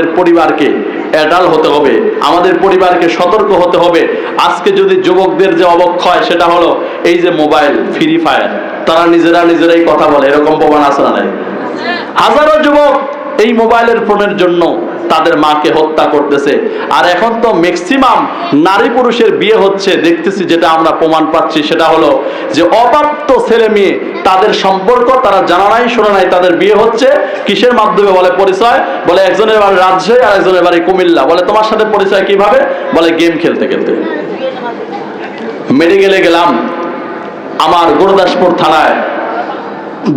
আমাদের পরিবারকে অ্যাডাল্ট হতে হবে, আমাদের পরিবারকে সতর্ক হতে হবে। আজকে যদি যুবকদের যে অবক্ষয় সেটা হলো এই যে মোবাইল, ফ্রি ফায়ার, তারা নিজেরাই কথা বলে, এরকম প্রমাণ আছে না নাই? হাজারো যুবক এই মোবাইলের ফোনের জন্য তাদের মাকে হত্যা করতেছে। আর এখন তো ম্যাক্সিমাম নারী পুরুষের বিয়ে হচ্ছে, দেখতেছি যেটা আমরা প্রমাণ পাচ্ছি সেটা হলো যে অপ্রাপ্ত ছেলে মেয়ে তাদের সম্পর্ক তারা জানা নাই শোনা নাই, তাদের বিয়ে হচ্ছে কিসের মাধ্যমে? বলে পরিচয়, বলে একজনের বাড়ি রাজশাহী আর একজনের বাড়ি কুমিল্লা, বলে তোমার সাথে পরিচয় কিভাবে? বলে গেম খেলতে খেলতে। মেডিকেলে গেলাম, আমার গুরুদাসপুর থানায়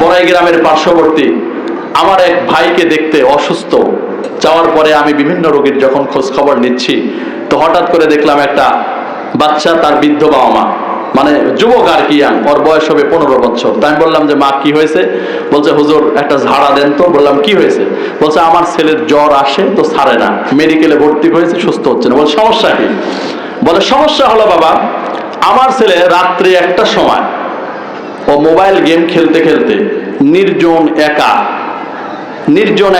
বড়াই গ্রামের পার্শ্ববর্তী আমার এক ভাইকে দেখতে অসুস্থ। যাওয়ার পরে আমি বিভিন্ন রোগীর যখন খোঁজ খবর নিচ্ছি, তো হঠাৎ করে দেখলাম একটা বাচ্চা, তার বৃদ্ধ বাবা মা, মানে যুবক আর কি, ওর বয়স হবে 15 বছর। তাই আমি বললাম যে মা কি হয়েছে? বলছে হুজুর একটা ঝাড়া দেন তো। বললাম কি হয়েছে? বলছে আমার ছেলের জ্বর আসে তো ছাড়ে না, মেডিকেলে ভর্তি হয়েছে, সুস্থ হচ্ছে না। বলে সমস্যা কি? বলে সমস্যা হলো বাবা, আমার ছেলে রাত্রে 1টার সময় ও মোবাইল গেম খেলতে খেলতে নির্জন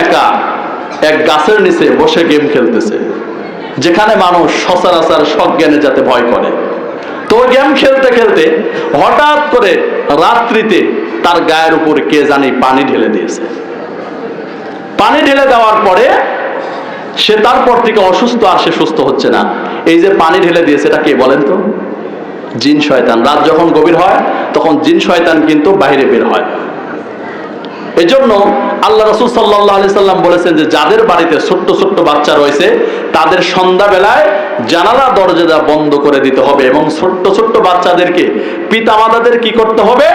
একা এক গাছের নিচে বসে গেম খেলতেছে, যেখানে মানুষ সচরাচর সজ্ঞানে যাতে ভয় করে। তো গেম খেলতে খেলতে হঠাৎ করে রাত্রিতে তার গায়ের উপর কে জানি পানি ঢেলে দিয়েছে। পানি ঢেলে দেওয়ার পরে সে তারপর থেকে অসুস্থ, আর সে সুস্থ হচ্ছে না। এই যে পানি ঢেলে দিয়েছে এটা কে বলেন তো? জিন শয়তান। রাত যখন গভীর হয় তখন জিন শয়তান কিন্তু বাইরে বের হয়। এজন্য আল্লাহ রাসূল সাল্লাল্লাহু আলাইহি সাল্লাম বলেছেন যে যাদের বাড়িতে ছোট্ট ছোট্ট বাচ্চা রয়েছে তাদের সন্ধ্যাবেলায় জানালা দরজা বন্ধ করে দিতে হবে, এবং ছোট্ট ছোট্ট বাচ্চাদেরকে পিতামাতাদের কি করতে হবে?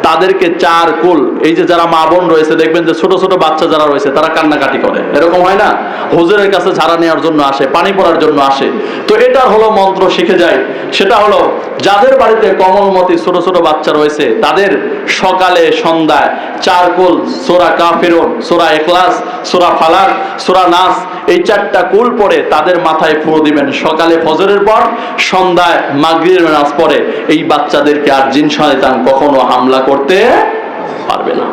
তাদেরকে 4 কুল, এই যে যারা মা বোন রয়েছে দেখবেন যে ছোট ছোট বাচ্চা যারা রয়েছে তারা কান্নাকাটি করে, এরকম হয় না? হুজুরের কাছে ঝাড়া নেওয়ার জন্য আসে, পানি পড়ার জন্য আসে। তো এটার হলো মন্ত্র শিখে যায়, সেটা হলো যাদের বাড়িতে কোমলমতি ছোট ছোট বাচ্চা রয়েছে তাদের সকালে সন্ধ্যায় 4 কুল সূরা কাফিরুন, সূরা ইখলাস, সূরা ফালাক, সূরা নাস, এই 4টা কুল পড়ে তাদের মাথায় ফু দিবেন সকালে ফজরের পর, সন্ধ্যায় মাগরিবের নামাজ পড়ে। এই বাচ্চাদেরকে আর জিন শয়তান কখনো হামলা করতে পারবে না।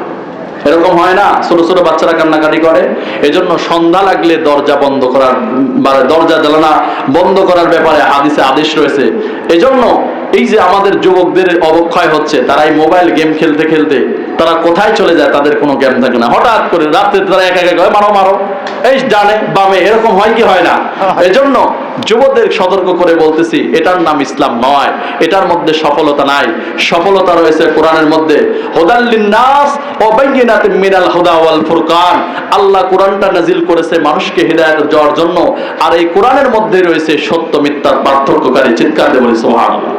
এরকম হয় না? ছোট ছোট বাচ্চারা কান্নাকাটি করে। এজন্য সন্ধ্যা লাগলে দরজা বন্ধ করার, দরজা জ্বালানা বন্ধ করার ব্যাপারে হাদিসে আদেশ রয়েছে। এজন্য এই যে আমাদের যুবকদের অবক্ষয় হচ্ছে, তারা এই মোবাইল গেম খেলতে খেলতে তারা কোথায় চলে যায়, তাদের কোনো জ্ঞান থাকে না। হঠাৎ করে রাত্রে তারা একা একা মারো এই ডানে বামে, এরকম হয় কি হয় না? এজন্য যুবকদের সতর্ক করে বলতেছি, এটার নাম ইসলাম নয়, এটার মধ্যে সফলতা নাই। সফলতা রয়েছে কোরআনের মধ্যে, হুদাল লিন্নাস ওয়া বাইয়িনাতিন মিনাল হুদা ওয়াল ফুরকান। আল্লাহ কোরআনটা নাজিল করেছে মানুষকে হিদায়াত দেওয়ার জন্য, আর এই কোরআনের মধ্যে রয়েছে সত্য মিথ্যার পার্থক্যকারী। চিৎকার দিয়ে বলি সুবহানাল্লাহ।